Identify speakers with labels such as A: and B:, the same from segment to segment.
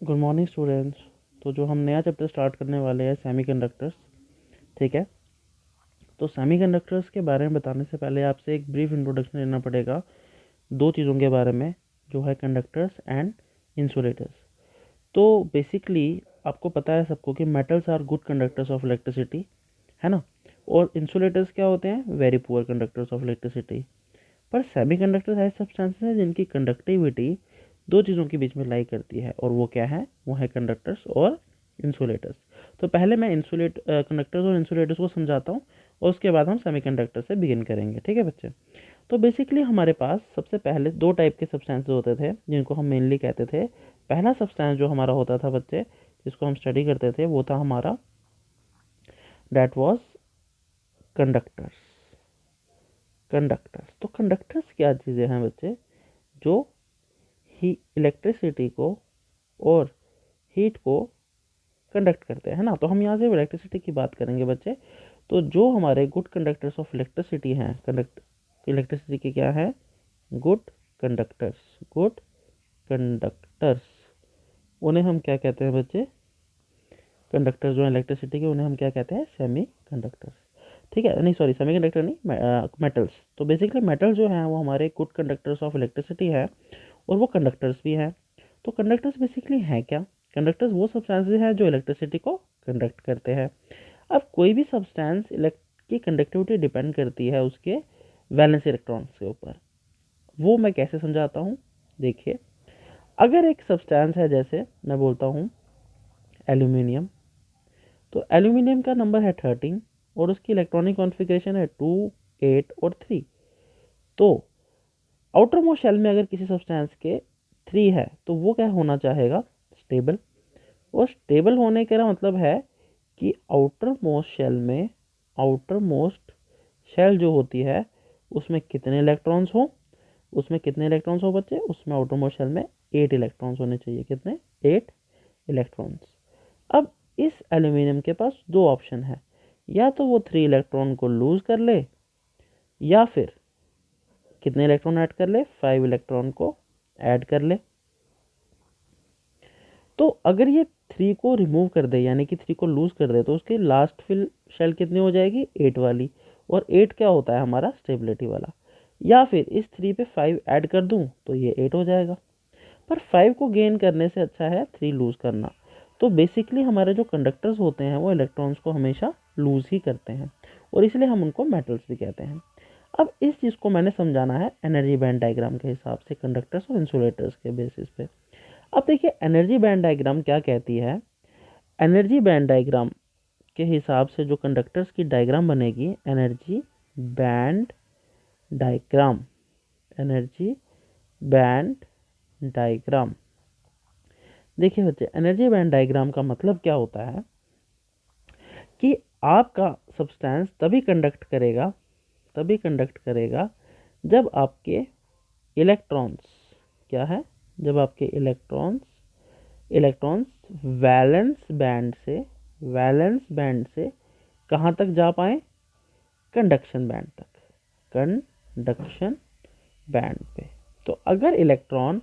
A: Good morning students. तो जो हम नया चैप्टर स्टार्ट करने वाले हैं सेमीकंडक्टर्स, ठीक है। तो सेमीकंडक्टर्स के बारे में बताने से पहले आपसे एक ब्रीफ इंट्रोडक्शन लेना पड़ेगा दो चीज़ों के बारे में, जो है कंडक्टर्स एंड इंसुलेटर्स। तो बेसिकली आपको पता है सबको कि metals are good conductors of electricity, है ना। और इंसुलेटर्स क्या होते हैं? Very poor conductors of electricity. पर सेमीकंडक्टर्स ऐसे सब्सटेंसेस हैं जिनकी कंडक्टिविटी दो चीज़ों के बीच में लाई करती है, और वो क्या है? वो है कंडक्टर्स और इंसुलेटर्स। तो पहले मैं कंडक्टर्स और इंसुलेटर्स को समझाता हूँ, और उसके बाद हम सेमीकंडक्टर से बिगिन करेंगे, ठीक है बच्चे। तो बेसिकली हमारे पास सबसे पहले दो टाइप के सब्सटेंसेस होते थे जिनको हम मेनली कहते थे। पहला सब्सटेंस जो हमारा होता था बच्चे, जिसको हम स्टडी करते थे, वो था हमारा दैट वाज कंडक्टर्स। कंडक्टर्स तो कंडक्टर्स क्या चीज़ें हैं बच्चे? जो ही इलेक्ट्रिसिटी को और हीट को कंडक्ट करते हैं, है ना। तो हम यहाँ से इलेक्ट्रिसिटी की बात करेंगे बच्चे। तो जो हमारे गुड कंडक्टर्स ऑफ इलेक्ट्रिसिटी हैं, इलेक्ट्रिसिटी के क्या है? Good conductors. गुड कंडक्टर्स, उन्हें हम क्या कहते हैं बच्चे? कंडक्टर्स जो है इलेक्ट्रिसिटी के, उन्हें हम क्या कहते हैं? सेमी कंडक्टर्स, ठीक है। नहीं सॉरी, सेमी कंडक्टर नहीं, मेटल्स। तो बेसिकली मेटल जो है वो हमारे गुड कंडक्टर्स ऑफ इलेक्ट्रिसिटी है, और वो कंडक्टर्स भी हैं। तो कंडक्टर्स बेसिकली हैं क्या? कंडक्टर्स वो सब्सटेंसेस हैं जो इलेक्ट्रिसिटी को कंडक्ट करते हैं। अब कोई भी सब्सटेंस की कंडक्टिविटी डिपेंड करती है उसके वैलेंस इलेक्ट्रॉन्स के ऊपर। वो मैं कैसे समझाता हूँ? देखिए, अगर एक सब्सटेंस है, जैसे मैं बोलता हूँ एल्यूमिनियम, तो एल्यूमिनियम का नंबर है 13 और उसकी इलेक्ट्रॉनिक कॉन्फ़िगरेशन है 2, 8 और 3। तो आउटर मोस्ट शेल में अगर किसी सब्सटेंस के 3 है तो वो क्या होना चाहेगा? स्टेबल। और स्टेबल होने का मतलब है कि आउटर मोस्ट शेल जो होती है उसमें कितने इलेक्ट्रॉन्स हो? उसमें कितने इलेक्ट्रॉन्स हो बच्चे? उसमें आउटर मोस्ट शेल में 8 इलेक्ट्रॉन्स होने चाहिए। कितने? 8 इलेक्ट्रॉन्स। अब इस एल्यूमिनियम के पास दो ऑप्शन है, या तो वो 3 इलेक्ट्रॉन को लूज कर ले, या फिर कितने इलेक्ट्रॉन ऐड कर ले? 5 इलेक्ट्रॉन को ऐड कर ले। तो अगर ये 3 को रिमूव कर दे, यानी कि 3 को लूज कर दे, तो उसकी लास्ट फिल शेल कितनी हो जाएगी? 8 वाली। और 8 क्या होता है? हमारा स्टेबिलिटी वाला। या फिर इस 3 पे 5 ऐड कर दूं तो ये 8 हो जाएगा। पर 5 को गेन करने से अच्छा है 3 लूज करना। तो बेसिकली हमारे जो कंडक्टर्स होते हैं वो इलेक्ट्रॉन्स को हमेशा लूज ही करते हैं, और इसलिए हम उनको मेटल्स भी कहते हैं। अब इस चीज़ को मैंने समझाना है एनर्जी बैंड डायग्राम के हिसाब से, कंडक्टर्स और इंसुलेटर्स के बेसिस पे। अब देखिए एनर्जी बैंड डायग्राम क्या कहती है। एनर्जी बैंड डायग्राम के हिसाब से जो कंडक्टर्स की डायग्राम बनेगी, energy band diagram, energy band diagram. देखिए बच्चे, एनर्जी बैंड डायग्राम का मतलब क्या होता है कि आपका सब्सटेंस तभी कंडक्ट करेगा जब आपके इलेक्ट्रॉन्स क्या है? जब आपके इलेक्ट्रॉन्स वैलेंस बैंड से कहाँ तक जा पाए? कंडक्शन बैंड तक। कंडक्शन बैंड पे। तो अगर इलेक्ट्रॉन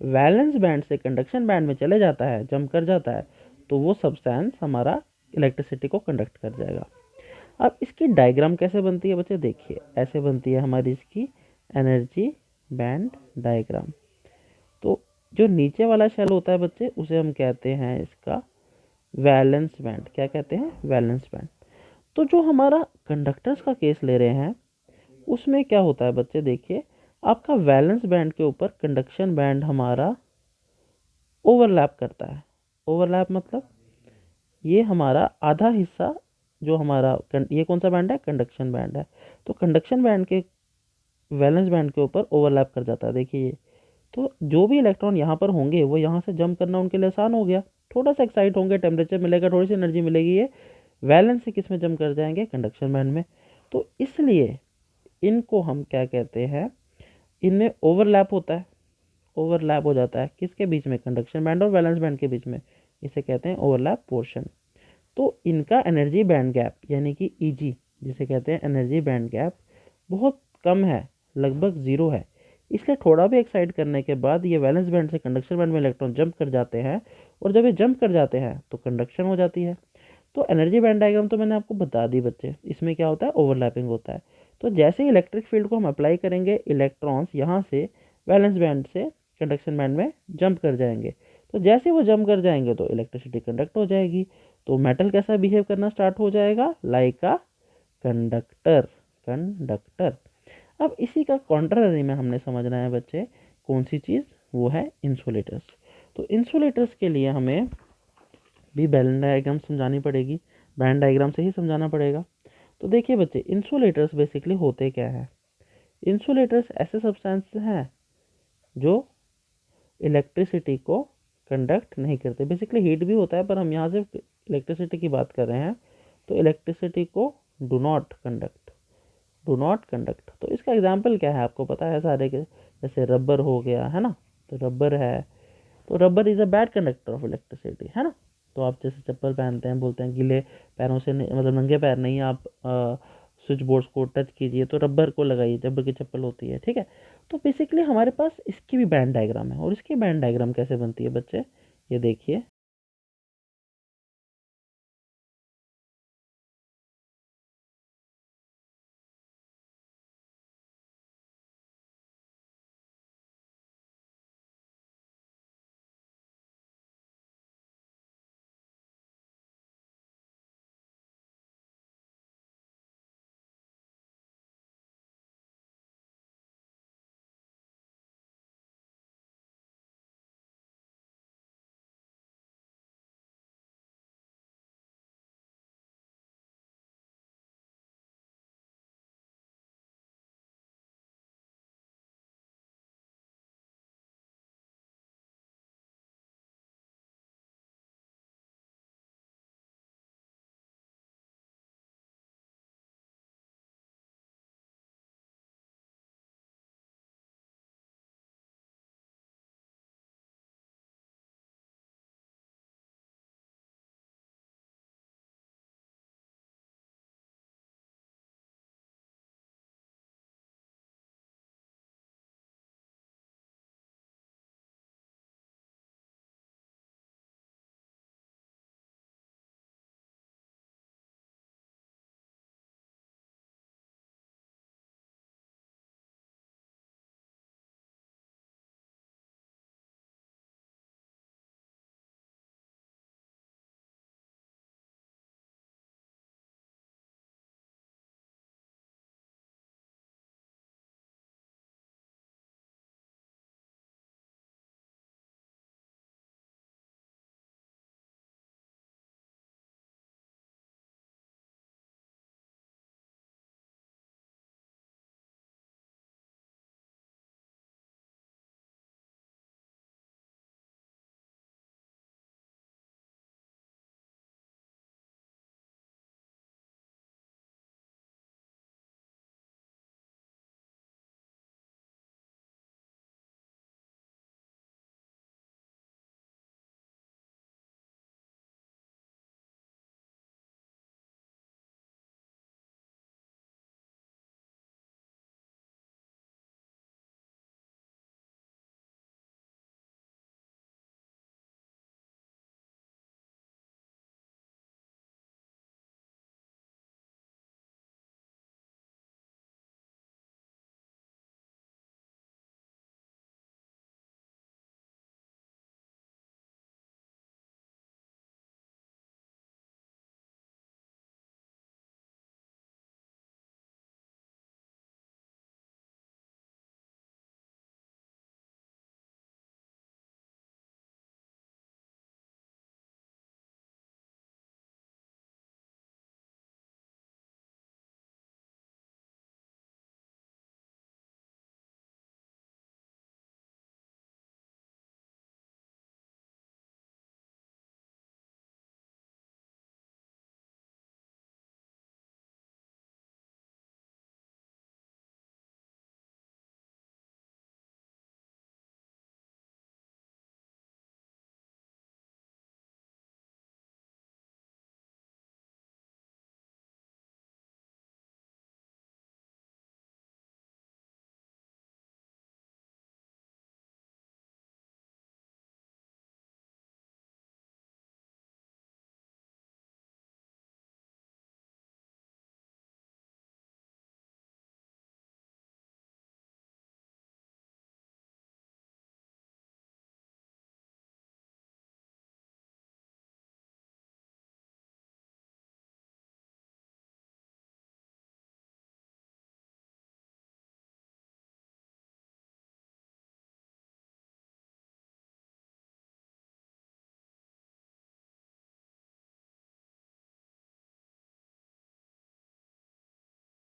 A: वैलेंस बैंड से कंडक्शन बैंड में चले जाता है, जंप कर जाता है, तो वो सब्सटेंस हमारा इलेक्ट्रिसिटी को कंडक्ट कर जाएगा। अब इसकी डायग्राम कैसे बनती है बच्चे? देखिए, ऐसे बनती है हमारी इसकी एनर्जी बैंड डायग्राम। तो जो नीचे वाला शेल होता है बच्चे, उसे हम कहते हैं इसका वैलेंस बैंड। क्या कहते हैं? Valence band. तो जो हमारा कंडक्टर्स का केस ले रहे हैं, उसमें क्या होता है बच्चे? देखिए, आपका वैलेंस बैंड के ऊपर कंडक्शन बैंड हमारा ओवरलैप करता है। ओवरलैप मतलब ये हमारा आधा हिस्सा, जो हमारा ये कौन सा बैंड है? कंडक्शन बैंड है। तो कंडक्शन बैंड के वैलेंस बैंड के ऊपर ओवरलैप कर जाता है। देखिए ये, तो जो भी इलेक्ट्रॉन यहाँ पर होंगे वो यहाँ से जंप करना उनके लिए आसान हो गया। थोड़ा सा एक्साइट होंगे, टेम्परेचर मिलेगा, थोड़ी सी एनर्जी मिलेगी, ये वैलेंस से किस में जंप कर जाएंगे? कंडक्शन बैंड में। तो इसलिए इनको हम क्या कहते हैं? इनमें ओवरलैप होता है, ओवरलैप हो जाता है किसके बीच में? कंडक्शन बैंड और वैलेंस बैंड के बीच में। इसे कहते हैं ओवरलैप पोर्शन। तो इनका एनर्जी बैंड गैप, यानी कि ईजी जिसे कहते हैं एनर्जी बैंड गैप, बहुत कम है, लगभग ज़ीरो है। इसलिए थोड़ा भी एक्साइट करने के बाद ये वैलेंस बैंड से कंडक्शन बैंड में इलेक्ट्रॉन जंप कर जाते हैं, और जब ये जंप कर जाते हैं तो कंडक्शन हो जाती है। तो एनर्जी बैंड डायग्राम तो मैंने आपको बता दी बच्चे, इसमें क्या होता है, ओवरलैपिंग होता है। तो जैसे ही इलेक्ट्रिक फील्ड को हम अप्लाई करेंगे, इलेक्ट्रॉन्स यहाँ से वैलेंस बैंड से कंडक्शन बैंड में जंप कर जाएंगे। तो जैसे वो जंप कर जाएंगे तो इलेक्ट्रिसिटी कंडक्ट हो जाएगी। तो मेटल कैसा बिहेव करना स्टार्ट हो जाएगा, लाइक अ कंडक्टर। कंडक्टर। अब इसी का कॉन्ट्ररी में हमने समझना है बच्चे, कौन सी चीज़, वो है इंसुलेटर्स। तो इंसुलेटर्स के लिए हमें भी बैंड डायग्राम समझानी पड़ेगी, बैंड डायग्राम से ही समझाना पड़ेगा। तो देखिए बच्चे, इंसुलेटर्स बेसिकली होते क्या है। इंसुलेटर्स ऐसे सब्सटेंस हैं जो इलेक्ट्रिसिटी को कंडक्ट नहीं करते। बेसिकली हीट भी होता है, पर हम यहाँ से इलेक्ट्रिसिटी की बात कर रहे हैं। तो इलेक्ट्रिसिटी को do not conduct, do not conduct. तो इसका एग्जाम्पल क्या है, आपको पता है सारे के, जैसे रबर हो गया है ना, तो रबर है, तो rubber is a bad conductor of electricity, है ना। तो आप जैसे चप्पल पहनते हैं, बोलते हैं गीले पैरों से नहीं, मतलब नंगे पैर नहीं, आप स्विच बोर्ड्स को टच कीजिए तो रबर को लगाइए, रबर की चप्पल होती है, ठीक है। तो बेसिकली हमारे पास इसकी भी बैंड डायग्राम है, और इसकी बैंड डायग्राम कैसे बनती है बच्चे, ये देखिए।